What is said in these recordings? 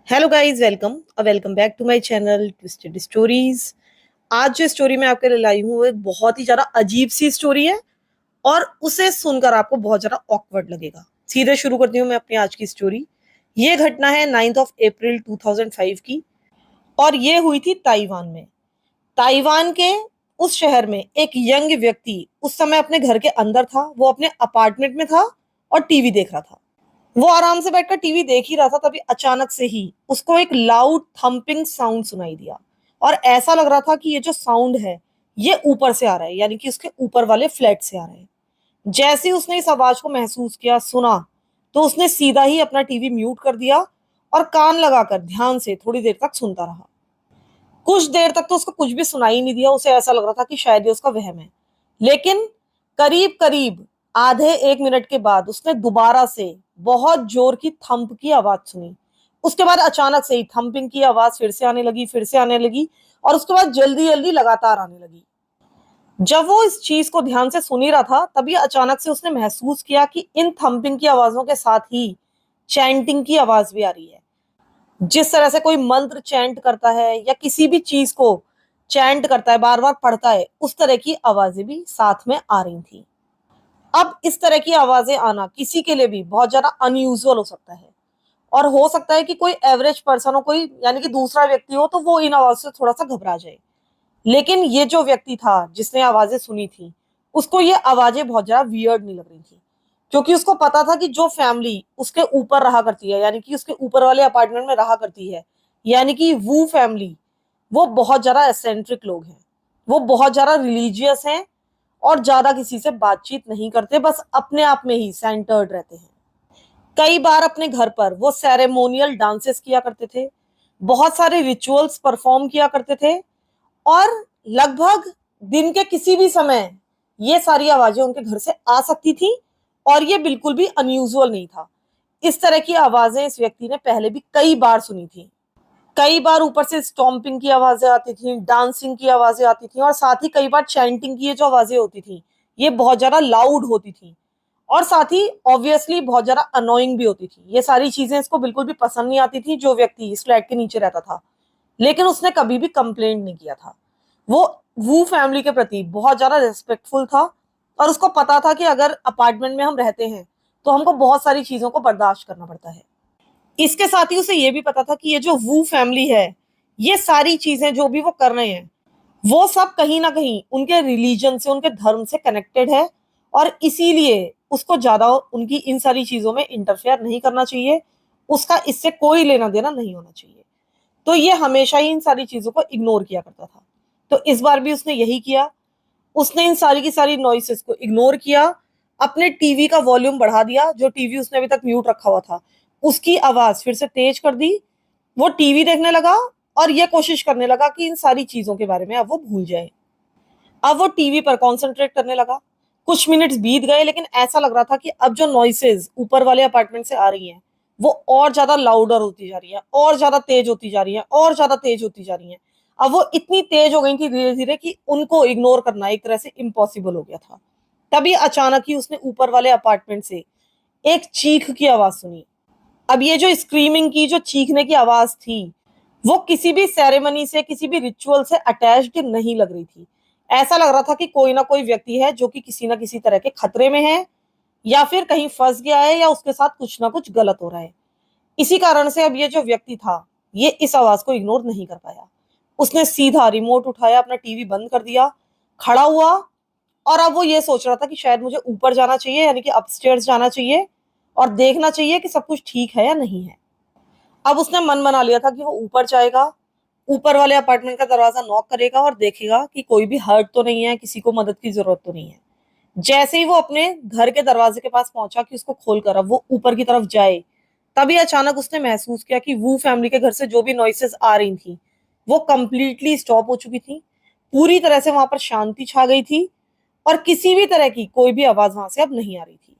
Hello guys, welcome back to my channel twisted stories. आज जो story मैं आपके लिए लाई हूँ वो एक बहुत ही ज्यादा अजीब सी स्टोरी है और उसे सुनकर आपको बहुत ज्यादा ऑकवर्ड लगेगा। सीधे शुरू करती हूँ मैं अपनी आज की स्टोरी। ये घटना है 9 अप्रैल 2005 की और ये हुई थी ताइवान में। ताइवान के उस शहर में एक यंग व्यक्ति उस समय अपने घर के अंदर था। वो अपने अपार्टमेंट में था और टीवी देख रहा था। वो आराम से बैठकर टीवी देख ही रहा था, तभी अचानक से ही उसको एक लाउड थंपिंग साउंड सुनाई दिया। और ऐसा लग रहा था कि ये जो साउंड है ये ऊपर से आ रहा है, यानी कि उसके ऊपर वाले फ्लैट से आ रहा है। जैसे ही उसने इस आवाज को महसूस किया, सुना, तो उसने सीधा ही अपना टीवी म्यूट कर दिया और कान लगाकर ध्यान से थोड़ी देर तक सुनता रहा। कुछ देर तक तो उसको कुछ भी सुनाई नहीं दिया। उसे ऐसा लग रहा था कि शायद ये उसका वहम है। लेकिन करीब करीब आधे एक मिनट के बाद उसने दोबारा से बहुत जोर की थंप की आवाज सुनी। उसके बाद अचानक से ही थंपिंग की आवाज फिर से आने लगी, फिर से आने लगी और उसके बाद जल्दी जल्दी लगातार आने लगी। जब वो इस चीज को ध्यान से सुन ही रहा था, तभी अचानक से उसने महसूस किया कि इन थंपिंग की आवाजों के साथ ही चैंटिंग की आवाज भी आ रही है। जिस तरह से कोई मंत्र चैंट करता है या किसी भी चीज को चैंट करता है, बार बार पढ़ता है, उस तरह की आवाजें भी साथ में आ रही थी। अब इस तरह की आवाजें आना किसी के लिए भी बहुत ज्यादा अनयूजुअल हो सकता है और हो सकता है कि कोई एवरेज पर्सन हो, कोई यानी कि दूसरा व्यक्ति हो, तो वो इन आवाज से थोड़ा सा घबरा जाए। लेकिन ये जो व्यक्ति था जिसने आवाजें सुनी थी, उसको ये आवाजें बहुत ज्यादा वियर्ड नहीं लग रही थी, क्योंकि उसको पता था कि जो फैमिली उसके ऊपर रहा करती है, यानी कि उसके ऊपर वाले अपार्टमेंट में रहा करती है, यानी कि वो फैमिली, वो बहुत ज्यादा एसेंट्रिक लोग हैं। वो बहुत ज्यादा रिलीजियस हैं और ज्यादा किसी से बातचीत नहीं करते, बस अपने आप में ही सेंटर्ड रहते हैं। कई बार अपने घर पर वो सेरेमोनियल डांसेस किया करते थे, बहुत सारे रिचुअल्स परफॉर्म किया करते थे और लगभग दिन के किसी भी समय ये सारी आवाजें उनके घर से आ सकती थी और ये बिल्कुल भी अनयूजुअल नहीं था। इस तरह की आवाजें इस व्यक्ति ने पहले भी कई बार सुनी थी। कई बार ऊपर से स्टॉम्पिंग की आवाजें आती थी, डांसिंग की आवाजें आती थी और साथ ही कई बार चैंटिंग की ये जो आवाजें होती थी ये बहुत ज्यादा लाउड होती थी और साथ ही ऑब्वियसली बहुत ज्यादा अनोइंग भी होती थी। ये सारी चीजें इसको बिल्कुल भी पसंद नहीं आती थी, जो व्यक्ति इस फ्लैट के नीचे रहता था। लेकिन उसने कभी भी कंप्लेंट नहीं किया था। वो फैमिली के प्रति बहुत ज्यादा रिस्पेक्टफुल था और उसको पता था कि अगर अपार्टमेंट में हम रहते हैं तो हमको बहुत सारी चीजों को बर्दाश्त करना पड़ता है। इसके साथ ही उसे ये भी पता था कि ये जो वू फैमिली है, ये सारी चीजें जो भी वो कर रहे हैं वो सब कहीं ना कहीं उनके रिलीजन से, उनके धर्म से कनेक्टेड है और इसीलिए उसको ज्यादा उनकी इन सारी चीजों में इंटरफेयर नहीं करना चाहिए। उसका इससे कोई लेना देना नहीं होना चाहिए। तो ये हमेशा ही इन सारी चीजों को इग्नोर किया करता था। तो इस बार भी उसने यही किया। उसने इन सारी की सारी नॉइसेस को इग्नोर किया, अपने टीवी का वॉल्यूम बढ़ा दिया। जो टीवी उसने अभी तक म्यूट रखा हुआ था उसकी आवाज फिर से तेज कर दी। वो टीवी देखने लगा और यह कोशिश करने लगा कि इन सारी चीजों के बारे में अब वो भूल जाए। अब वो टीवी पर कॉन्सेंट्रेट करने लगा। कुछ मिनट्स बीत गए, लेकिन ऐसा लग रहा था कि अब जो नॉइसेज ऊपर वाले अपार्टमेंट से आ रही हैं वो और ज्यादा लाउडर होती जा रही है, और ज्यादा तेज होती जा रही है, और ज्यादा तेज होती जा रही है। अब वो इतनी तेज हो गई थी धीरे धीरे कि उनको इग्नोर करना एक तरह से इम्पॉसिबल हो गया था। तभी अचानक ही उसने ऊपर वाले अपार्टमेंट से एक चीख की आवाज सुनी। अब ये जो स्क्रीमिंग की, जो चीखने की आवाज थी, वो किसी भी सेरेमनी से, किसी भी रिचुअल से अटैच्ड नहीं लग रही थी। ऐसा लग रहा था कि कोई ना कोई व्यक्ति है जो कि किसी ना किसी तरह के खतरे में है, या फिर कहीं फंस गया है, या उसके साथ कुछ ना कुछ गलत हो रहा है। इसी कारण से अब ये जो व्यक्ति था ये इस आवाज को इग्नोर नहीं कर पाया। उसने सीधा रिमोट उठाया, अपना टीवी बंद कर दिया, खड़ा हुआ और अब वो ये सोच रहा था कि शायद मुझे ऊपर जाना चाहिए, यानी कि अपस्टेयर्स जाना चाहिए और देखना चाहिए कि सब कुछ ठीक है या नहीं है। अब उसने मन बना लिया था कि वो ऊपर जाएगा, ऊपर वाले अपार्टमेंट का दरवाजा नॉक करेगा और देखेगा कि कोई भी हर्ट तो नहीं है, किसी को मदद की जरूरत तो नहीं है। जैसे ही वो अपने घर के दरवाजे के पास पहुंचा कि उसको खोलकर अब वो ऊपर की तरफ जाए, तभी अचानक उसने महसूस किया कि वो फैमिली के घर से जो भी नॉइसेस आ रही थी वो कंप्लीटली स्टॉप हो चुकी थी। पूरी तरह से वहां पर शांति छा गई थी और किसी भी तरह की कोई भी आवाज वहां से अब नहीं आ रही थी।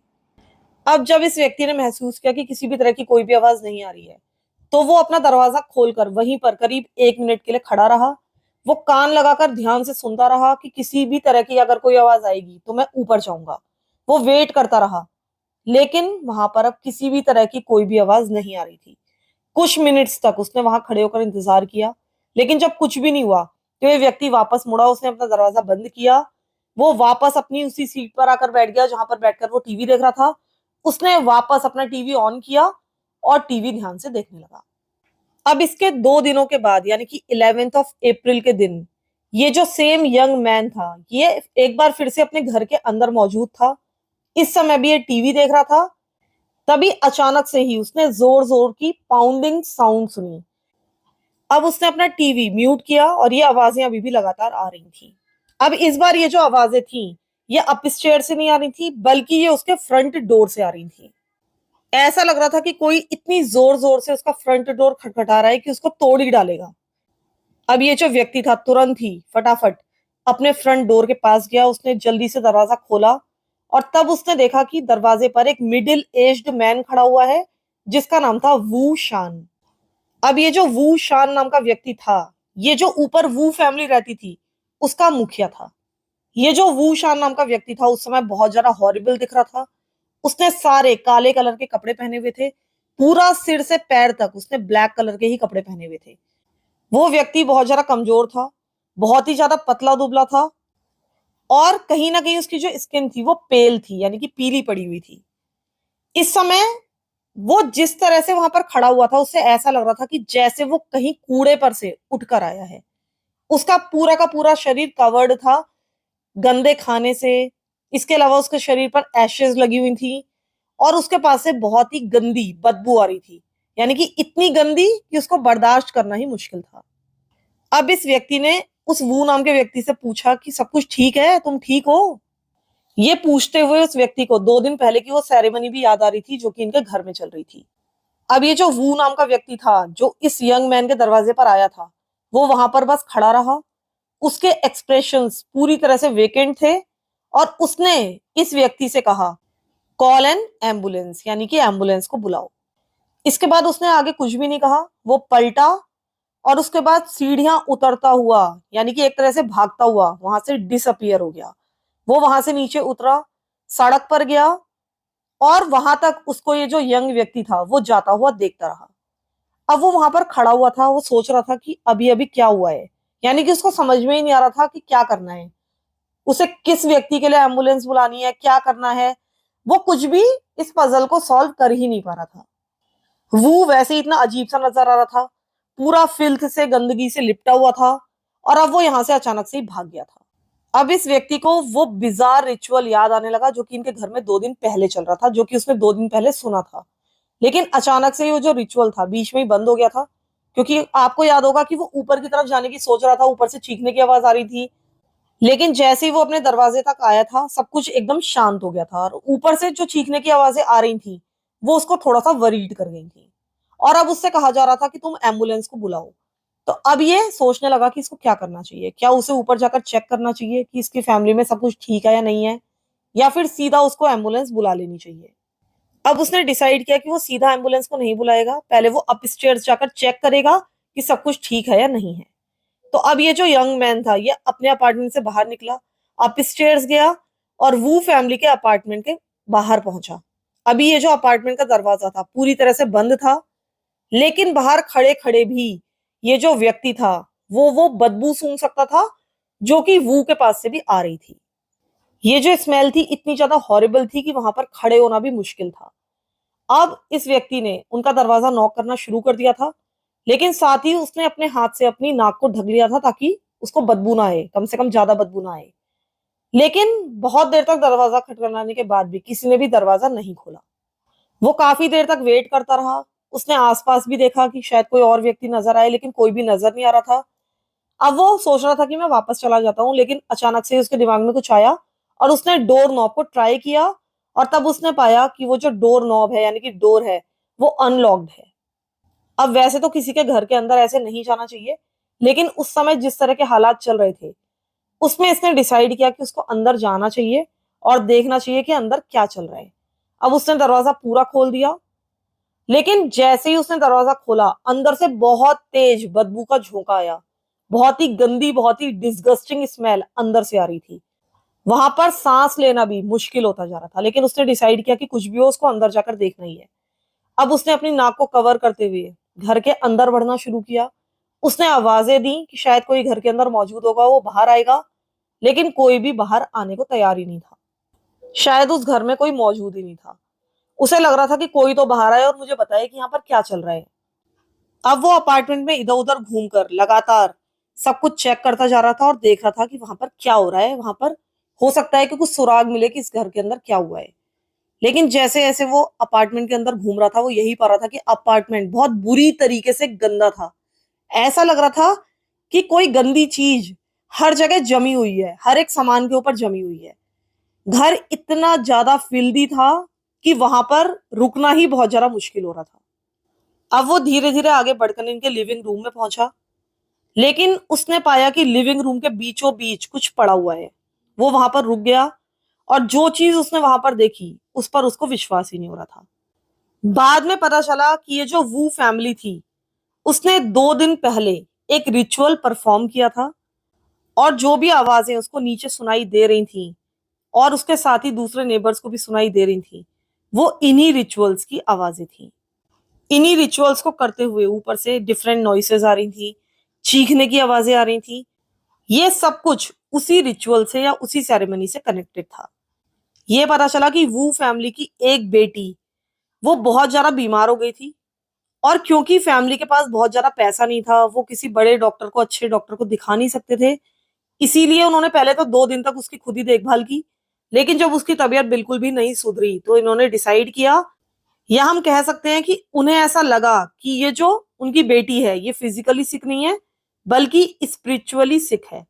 अब जब इस व्यक्ति ने महसूस किया कि किसी भी तरह की कोई भी आवाज नहीं आ रही है, तो वो अपना दरवाजा खोलकर वहीं पर करीब एक मिनट के लिए खड़ा रहा। वो कान लगाकर ध्यान से सुनता रहा कि किसी भी तरह की अगर कोई आवाज आएगी तो मैं ऊपर जाऊंगा। वो वेट करता रहा, लेकिन वहां पर अब किसी भी तरह की कोई भी आवाज नहीं आ रही थी। कुछ मिनट्स तक उसने वहां खड़े होकर इंतजार किया, लेकिन जब कुछ भी नहीं हुआ तो ये व्यक्ति वापस मुड़ा, उसने अपना दरवाजा बंद किया, वो वापस अपनी उसी सीट पर आकर बैठ गया जहां पर बैठकर वो टीवी देख रहा था। उसने वापस अपना टीवी ऑन किया और टीवी ध्यान से देखने लगा। अब इसके 2 दिनों के बाद यानी कि 11 अप्रैल के दिन ये जो सेम यंग मैन था ये एक बार फिर से अपने घर के अंदर मौजूद था। इस समय भी ये टीवी देख रहा था। तभी अचानक से ही उसने जोर जोर की पाउंडिंग साउंड सुनी। अब उसने अपना टीवी म्यूट किया और ये आवाजें अभी भी लगातार आ रही थी। अब इस बार ये जो आवाजें थी ये अपस्टेयर से नहीं आ रही थी, बल्कि ये उसके फ्रंट डोर से आ रही थी। ऐसा लग रहा था कि कोई इतनी जोर जोर से उसका फ्रंट डोर खटखटा रहा है कि उसको तोड़ ही डालेगा। अब ये जो व्यक्ति था तुरंत ही फटाफट अपने फ्रंट डोर के पास गया, उसने जल्दी से दरवाजा खोला और तब उसने देखा कि दरवाजे पर एक मिडिल एज्ड मैन खड़ा हुआ है जिसका नाम था वू शान। अब ये जो वू शान नाम का व्यक्ति था ये जो ऊपर वू फैमिली रहती थी उसका मुखिया था। ये जो वू शान नाम का व्यक्ति था उस समय बहुत ज्यादा हॉरिबल दिख रहा था। उसने सारे काले कलर के कपड़े पहने हुए थे, पूरा सिर से पैर तक उसने ब्लैक कलर के ही कपड़े पहने हुए थे। वो व्यक्ति बहुत ज्यादा कमजोर था, बहुत ही ज्यादा पतला दुबला था और कहीं ना कहीं उसकी जो स्किन थी वो पेल थी यानी कि पीली पड़ी हुई थी। इस समय वो जिस तरह से वहां पर खड़ा हुआ था उससे ऐसा लग रहा था कि जैसे वो कहीं कूड़े पर से उठकर आया है। उसका पूरा का पूरा शरीर कवर्ड था गंदे खाने से। इसके अलावा उसके शरीर पर एशेज लगी हुई थी और उसके पास से बहुत ही गंदी बदबू आ रही थी, यानी कि इतनी गंदी कि उसको बर्दाश्त करना ही मुश्किल था। अब इस व्यक्ति ने उस वू नाम के व्यक्ति से पूछा कि सब कुछ ठीक है, तुम ठीक हो? ये पूछते हुए उस व्यक्ति को 2 दिन पहले की वो सेरेमनी भी याद आ रही थी जो कि इनके घर में चल रही थी। अब ये जो वू नाम का व्यक्ति था जो इस यंग मैन के दरवाजे पर आया था वो वहां पर बस खड़ा रहा। उसके एक्सप्रेशंस पूरी तरह से वेकेंट थे और उसने इस व्यक्ति से कहा कॉल एन एम्बुलेंस, यानी कि एम्बुलेंस को बुलाओ। इसके बाद उसने आगे कुछ भी नहीं कहा, वो पलटा और उसके बाद सीढ़ियां उतरता हुआ यानी कि एक तरह से भागता हुआ वहां से डिसअपियर हो गया। वो वहां से नीचे उतरा, सड़क पर गया और वहां तक उसको ये जो यंग व्यक्ति था वो जाता हुआ देखता रहा। अब वो वहां पर खड़ा हुआ था, वो सोच रहा था कि अभी अभी क्या हुआ है, यानी कि उसको समझ में ही नहीं आ रहा था कि क्या करना है, उसे किस व्यक्ति के लिए एम्बुलेंस बुलानी है, क्या करना है। वो कुछ भी इस पजल को सॉल्व कर ही नहीं पा रहा था। वो वैसे ही इतना अजीब सा नजर आ रहा था, पूरा फिल्थ से गंदगी से लिपटा हुआ था और अब वो यहां से अचानक से ही भाग गया था। अब इस व्यक्ति को वो बिजार रिचुअल याद आने लगा जो कि इनके घर में 2 दिन पहले चल रहा था, जो कि उसने 2 दिन पहले सुना था। लेकिन अचानक से वो जो रिचुअल था बीच में ही बंद हो गया था, क्योंकि आपको याद होगा कि वो ऊपर की तरफ जाने की सोच रहा था, ऊपर से चीखने की आवाज आ रही थी। लेकिन जैसे ही वो अपने दरवाजे तक आया था सब कुछ एकदम शांत हो गया था और ऊपर से जो चीखने की आवाजें आ रही थी वो उसको थोड़ा सा वरीड कर गई थी। और अब उससे कहा जा रहा था कि तुम एम्बुलेंस को बुलाओ। तो अब ये सोचने लगा कि इसको क्या करना चाहिए, क्या उसे ऊपर जाकर चेक करना चाहिए कि इसकी फैमिली में सब कुछ ठीक है या नहीं है, या फिर सीधा उसको एम्बुलेंस बुला लेनी चाहिए। अब उसने डिसाइड किया कि वो सीधा एम्बुलेंस को नहीं बुलाएगा, पहले वो अपस्टेयर्स जाकर चेक करेगा कि सब कुछ ठीक है या नहीं है। तो अब ये जो यंग मैन था ये अपने अपार्टमेंट से बाहर निकला, अपस्टेयर्स गया और वू फैमिली के अपार्टमेंट के बाहर पहुंचा। अभी ये जो अपार्टमेंट का दरवाजा था पूरी तरह से बंद था, लेकिन बाहर खड़े खड़े भी ये जो व्यक्ति था वो बदबू सूंघ सकता था जो कि वू के पास से भी आ रही थी। ये जो स्मेल थी इतनी ज्यादा हॉरिबल थी कि वहां पर खड़े होना भी मुश्किल था। अब इस व्यक्ति ने उनका दरवाजा नॉक करना शुरू कर दिया था, लेकिन साथ ही उसने अपने हाथ से अपनी नाक को ढक लिया था ताकि उसको बदबू ना आए, कम से कम ज्यादा बदबू ना आए। लेकिन बहुत देर तक दरवाजा खटखटाने के बाद भी किसी ने भी दरवाजा नहीं खोला। वो काफी देर तक वेट करता रहा। उसने आसपास भी देखा कि शायद कोई और व्यक्ति नजर आए, लेकिन कोई भी नजर नहीं आ रहा था। अब वो सोच रहा था कि मैं वापस चला जाता हूँ, लेकिन अचानक से उसके दिमाग में कुछ आया और उसने डोर नॉब को ट्राई किया और तब उसने पाया कि वो जो डोर नॉब है यानी कि डोर है वो अनलॉक्ड है। अब वैसे तो किसी के घर के अंदर ऐसे नहीं जाना चाहिए, लेकिन उस समय जिस तरह के हालात चल रहे थे उसमें इसने डिसाइड किया कि उसको अंदर जाना चाहिए और देखना चाहिए कि अंदर क्या चल रहा है। अब उसने दरवाजा पूरा खोल दिया, लेकिन जैसे ही उसने दरवाजा खोला अंदर से बहुत तेज बदबू का झोंका आया। बहुत ही गंदी, बहुत ही डिस्गस्टिंग स्मेल अंदर से आ रही थी। वहां पर सांस लेना भी मुश्किल होता जा रहा था, लेकिन उसने डिसाइड किया कि कुछ भी हो उसको अंदर जाकर देखना ही है। अब उसने अपनी नाक को कवर करते हुए घर के अंदर बढ़ना शुरू किया। उसने आवाजें दी कि शायद कोई घर के अंदर मौजूद होगा, वो बाहर आएगा, लेकिन कोई भी बाहर आने को तैयार ही नहीं था। शायद उस घर में कोई मौजूद ही नहीं था। उसे लग रहा था कि कोई तो बाहर आए और मुझे बताए कि यहाँ पर क्या चल रहा है। अब वो अपार्टमेंट में इधर उधर घूमकर लगातार सब कुछ चेक करता जा रहा था और देख रहा था कि वहां पर क्या हो रहा है। वहां पर हो सकता है कि कुछ सुराग मिले कि इस घर के अंदर क्या हुआ है। लेकिन जैसे जैसे वो अपार्टमेंट के अंदर घूम रहा था, वो यही पा रहा था कि अपार्टमेंट बहुत बुरी तरीके से गंदा था। ऐसा लग रहा था कि कोई गंदी चीज हर जगह जमी हुई है, हर एक सामान के ऊपर जमी हुई है। घर इतना ज्यादा फिल्दी था कि वहां पर रुकना ही बहुत ज्यादा मुश्किल हो रहा था। अब वो धीरे धीरे आगे बढ़कर इनके लिविंग रूम में पहुंचा, लेकिन उसने पाया कि लिविंग रूम के बीचों बीच कुछ पड़ा हुआ है। वो वहां पर रुक गया और जो चीज उसने वहां पर देखी उस पर उसको विश्वास ही नहीं हो रहा था। बाद में पता चला कि ये जो वू फैमिली थी, उसने 2 दिन पहले एक रिचुअल परफॉर्म किया था और जो भी आवाजें उसको नीचे सुनाई दे रही थी और उसके साथ ही दूसरे नेबर्स को भी सुनाई दे रही थी, वो इन्हीं रिचुअल्स की आवाजें थी। इन्हीं रिचुअल्स को करते हुए ऊपर से डिफरेंट नॉइसेज आ रही थी, चीखने की आवाजें आ रही थी। ये सब कुछ उसी रिचुअल से या उसी सेरेमनी से कनेक्टेड था। ये पता चला कि वू फैमिली की एक बेटी वो बहुत ज्यादा बीमार हो गई थी और क्योंकि फैमिली के पास बहुत ज्यादा पैसा नहीं था, वो किसी बड़े डॉक्टर को, अच्छे डॉक्टर को दिखा नहीं सकते थे। इसीलिए उन्होंने पहले तो 2 दिन तक उसकी खुद ही देखभाल की। लेकिन जब उसकी तबीयत बिल्कुल भी नहीं सुधरी तो इन्होंने डिसाइड किया, या हम कह सकते हैं कि उन्हें ऐसा लगा कि ये जो उनकी बेटी है ये फिजिकली सिक नहीं है बल्कि स्पिरिचुअली सिक है,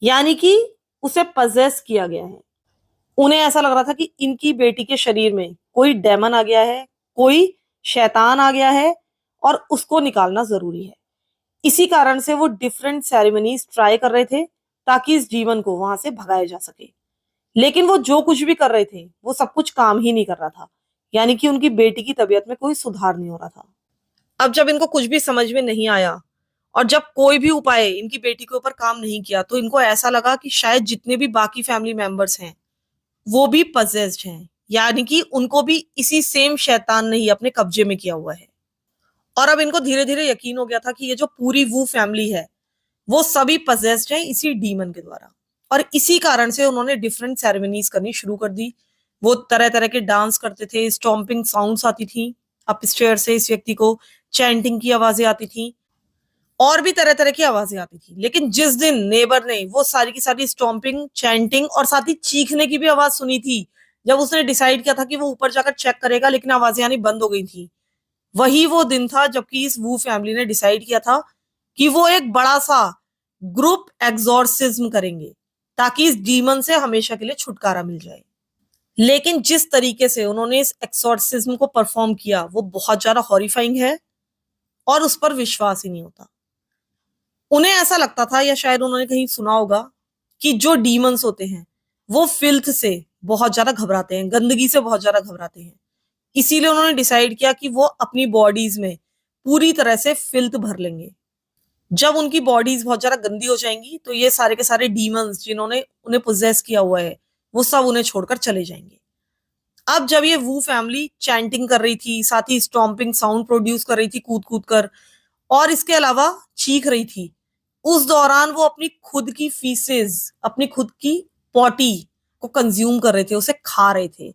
यानी कि उसे पजेस किया गया है। उन्हें ऐसा लग रहा था कि इनकी बेटी के शरीर में कोई डेमन आ गया है, कोई शैतान आ गया है और उसको निकालना जरूरी है। इसी कारण से वो डिफरेंट सेरेमनीज ट्राई कर रहे थे ताकि इस जीवन को वहां से भगाया जा सके। लेकिन वो जो कुछ भी कर रहे थे वो सब कुछ काम ही नहीं कर रहा था, यानी कि उनकी बेटी की तबीयत में कोई सुधार नहीं हो रहा था। अब जब इनको कुछ भी समझ में नहीं आया और जब कोई भी उपाय इनकी बेटी के ऊपर काम नहीं किया, तो इनको ऐसा लगा कि शायद जितने भी बाकी फैमिली मेंबर्स हैं वो भी पजेस्ड हैं, यानी कि उनको भी इसी सेम शैतान ने ही अपने कब्जे में किया हुआ है। और अब इनको धीरे धीरे यकीन हो गया था कि ये जो पूरी वू फैमिली है वो सभी पजेस्ड हैं इसी डीमन के द्वारा। और इसी कारण से उन्होंने डिफरेंट सेरेमनीज करनी शुरू कर दी। वो तरह तरह के डांस करते थे, स्टॉम्पिंग साउंड्स आती थी अपस्टेयर से इस व्यक्ति को, चैंटिंग की आवाजें आती थी और भी तरह तरह की आवाजें आती थी। लेकिन जिस दिन नेबर ने वो सारी की सारी स्टॉम्पिंग, चैंटिंग और साथ ही चीखने की भी आवाज सुनी थी, जब उसने डिसाइड किया था कि वो ऊपर जाकर चेक करेगा, लेकिन आवाजें आनी बंद हो गई थी, वही वो दिन था जबकि इस वू फैमिली ने डिसाइड किया था कि वो एक बड़ा सा ग्रुप एग्जॉर्सिज्म करेंगे ताकि इस डीमन से हमेशा के लिए छुटकारा मिल जाए। लेकिन जिस तरीके से उन्होंने इस एक्सॉर्सिज्म को परफॉर्म किया वो बहुत ज्यादा हॉरिफाइंग है और उस पर विश्वास ही नहीं होता। उन्हें ऐसा लगता था, या शायद उन्होंने कहीं सुना होगा, कि जो डीमंस होते हैं वो फिल्थ से बहुत ज्यादा घबराते हैं, गंदगी से बहुत ज्यादा घबराते हैं। इसीलिए उन्होंने डिसाइड किया कि वो अपनी बॉडीज में पूरी तरह से फिल्थ भर लेंगे। जब उनकी बॉडीज बहुत ज्यादा गंदी हो जाएंगी तो ये सारे के सारे डीमंस जिन्होंने उन्हें पोजेस किया हुआ है वो सब उन्हें छोड़कर चले जाएंगे। अब जब ये वू फैमिली चैंटिंग कर रही थी, साथ ही स्टॉम्पिंग साउंड प्रोड्यूस कर रही थी कूद कूद कर, और इसके अलावा चीख रही थी, उस दौरान वो अपनी खुद की फीसेस, अपनी खुद की पॉटी को कंज्यूम कर रहे थे, उसे खा रहे थे,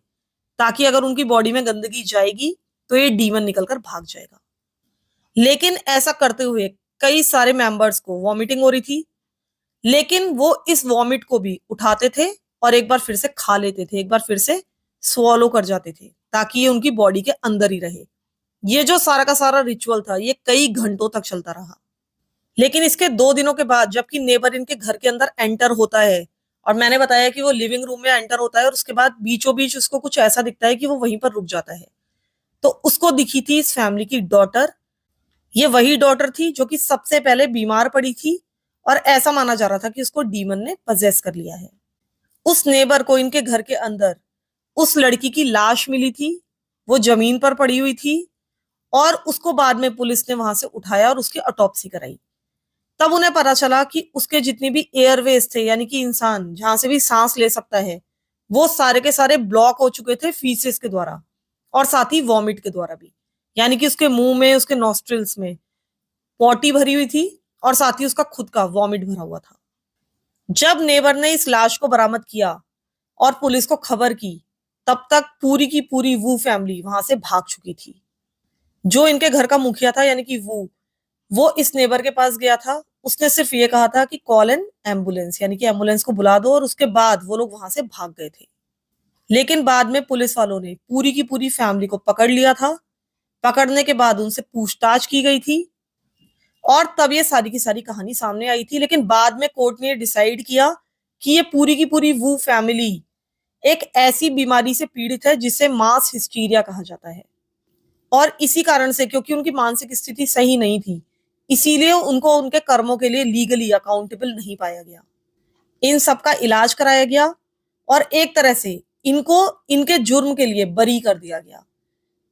ताकि अगर उनकी बॉडी में गंदगी जाएगी तो ये डीमन निकलकर भाग जाएगा। लेकिन ऐसा करते हुए कई सारे मेंबर्स को वॉमिटिंग हो रही थी, लेकिन वो इस वॉमिट को भी उठाते थे और एक बार फिर से खा लेते थे, एक बार फिर से स्वॉलो कर जाते थे, ताकि ये उनकी बॉडी के अंदर ही रहे। ये जो सारा का सारा रिचुअल था ये कई घंटों तक चलता रहा। लेकिन इसके 2 दिनों के बाद जबकि नेबर इनके घर के अंदर एंटर होता है, और मैंने बताया कि वो लिविंग रूम में एंटर होता है और उसके बाद बीचों बीच उसको कुछ ऐसा दिखता है कि वो वहीं पर रुक जाता है, तो उसको दिखी थी इस फैमिली की डॉटर। ये वही डॉटर थी जो कि सबसे पहले बीमार पड़ी थी और ऐसा माना जा रहा था कि उसको डीमन ने पजेस कर लिया है। उस नेबर को इनके घर के अंदर उस लड़की की लाश मिली थी, वो जमीन पर पड़ी हुई थी और उसको बाद में पुलिस ने वहां से उठाया और उसकी ऑटोप्सी कराई। तब उन्हें पता चला कि उसके जितने भी एयरवेज थे, यानी कि इंसान जहां से भी सांस ले सकता है, वो सारे के सारे ब्लॉक हो चुके थे फीसेस के द्वारा और साथ ही वॉमिट के द्वारा भी। यानी कि उसके मुंह में, उसके नॉस्ट्रिल्स में पॉटी भरी हुई थी और साथ ही उसका खुद का वॉमिट भरा हुआ था। जब नेबर ने इस लाश को बरामद किया और पुलिस को खबर की, तब तक पूरी की पूरी वू फैमिली वहां से भाग चुकी थी। जो इनके घर का मुखिया था यानी कि वो इस नेबर के पास गया था। उसने सिर्फ ये कहा था कि कॉल एन एम्बुलेंस, यानी कि एम्बुलेंस को बुला दो, और उसके बाद वो लोग वहां से भाग गए थे। लेकिन बाद में पुलिस वालों ने पूरी की पूरी फैमिली को पकड़ लिया था। पकड़ने के बाद उनसे पूछताछ की गई थी और तब ये सारी की सारी कहानी सामने आई थी। लेकिन बाद में कोर्ट ने डिसाइड किया कि ये पूरी की पूरी वू फैमिली एक ऐसी बीमारी से पीड़ित है जिसे मास हिस्टीरिया कहा जाता है। और इसी कारण से, क्योंकि उनकी मानसिक स्थिति सही नहीं थी, इसीलिए उनको उनके कर्मों के लिए लीगली अकाउंटेबल नहीं पाया गया। इन सबका इलाज कराया गया और एक तरह से इनको इनके जुर्म के लिए बरी कर दिया गया।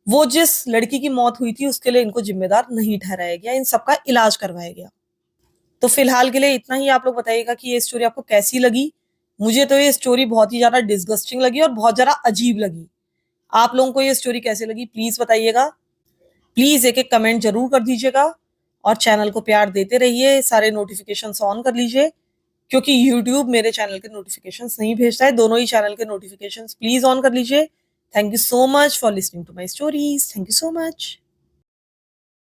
वो जिस लड़की की मौत हुई थी उसके लिए इनको जिम्मेदार नहीं ठहराया गया, इन सबका इलाज करवाया गया। तो फिलहाल के लिए इतना ही। आप लोग बताइएगा कि ये स्टोरी आपको कैसी लगी। मुझे तो ये स्टोरी बहुत ही ज्यादा डिस्गस्टिंग लगी और बहुत ज्यादा अजीब लगी। आप लोगों को ये स्टोरी कैसे लगी प्लीज बताइएगा। प्लीज एक एक कमेंट जरूर कर दीजिएगा और चैनल को प्यार देते रहिए। सारे नोटिफिकेशंस ऑन कर लीजिए, क्योंकि यूट्यूब मेरे चैनल के नोटिफिकेशंस नहीं भेजता है। दोनों ही चैनल के नोटिफिकेशंस प्लीज ऑन कर लीजिए। Thank you so much for listening to my stories. Thank you so much.